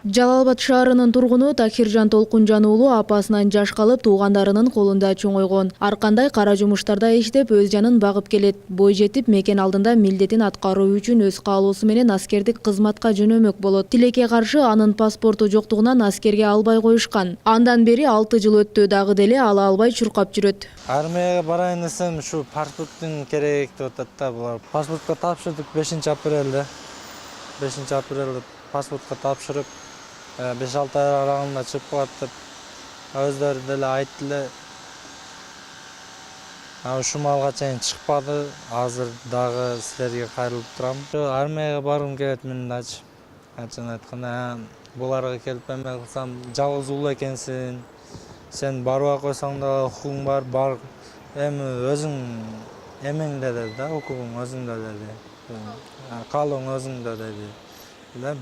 Жалал Абад шаарынын тургуну Тахиржан Толкунжан уулу апасынан жаш калып туугандарынын колунда чоңойгон. Ар кандай кара жумуштарда иштеп өз жанын багып келет. Бой жетип мекен алдында милдетин аткаруу үчүн өз каалоосу менен аскердик кызматка жөнөмөк болот. Тилекке каршы анын паспорту жоктугунан аскерге албай коюшкан. Андан бери 6 жыл өттү, дагы деле ала албай чуркап жүрөт. Армияга барайын десем, ушу паспорттун керек деп атат да булар. Паспортко тапшырдык 5-апрелде. 5-апрелде паспортко тапшырып 5-6 ай аралыгында чыгып калат деп өздөрү деле айтты эле. Ушу малга чейин чыкпады. Азыр дагы силерге кайрылып турам. Армияга баргым келет мен дачы. Ачыгын айтканда, буларга келип эме кылсам, жалгыз уул экенсиң. Сен барбай койсоң да укугуң бар. Эми өзүң эмеңде деди да, укугуң өзүңдө деди. Каалооң өзүңдө деди.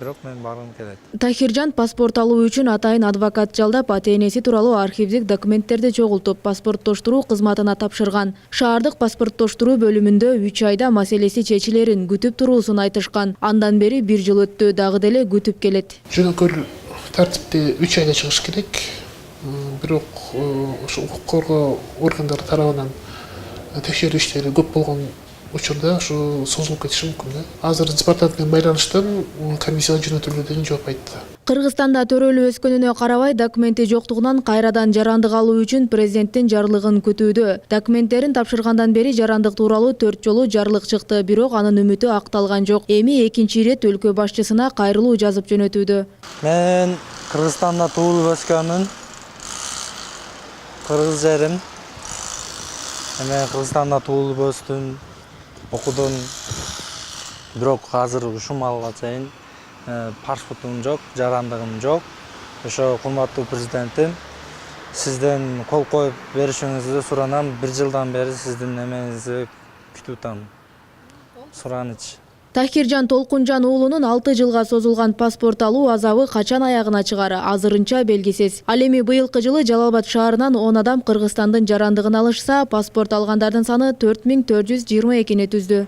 Бирок мен баргым келет. Тахиржан паспорт алуу үчүн атайын адвокат жалдап, ата-энеси тууралуу архивдик документтерди чогултуп, паспорттоштуруу кызматына тапшырган. Шаардык паспорттоштуруу бөлүмүндө 3 айда маселеси чечилерин күтүп туруусун айтышкан. Андан бери 1 жыл өттү, дагы деле күтүп келет. Жөнөкөй тартипте 3 айда чыгыш керек. Бирок ошо укук коргоо органдары тарабынан текшерүү иштери көп болгон учурда ушу созулуп кетиши мүмкүн да. Азыр департамент менен байланыштан комиссияга жөнөтүлдү деген жооп айтты. Кыргызстанда төрөлүп өскөнүнө карабай, документи жоктугунан кайрадан жарандык алуу үчүн президенттин жарлыгын күтүүдө. Документтерин тапшыргандан бери жарандык тууралуу 4 жолу жарлык чыкты, бирок анын үмүтү акталган жок. Эми экинчи ирет өлкө башчысына кайрылуу жазып жөнөтүүдө. Мен Кыргызстанда туулуп өскөнмүн. Кыргыз жерим. Мен Кыргызстанда туулуп өстүм, окудум. Бирок азыр ушул малга чейин паспортум жок, жарандыгым жок. Ошо курматтуу президентим, сизден кол коюп беришиңизди суранам. 1 жылдан бери сиздин эмеңизди күтүп атам. Сураныч. Тахиржан Толкунжан уулунун 6 жылга созулган паспорт алуу азабы качан аягына чыгары азырынча белгисиз. Ал эми быйылкы жылы Жалал Абад шаарынан 10 адам Кыргызстандын жарандыгын алышса, паспорт алгандардын саны 4422 түздү.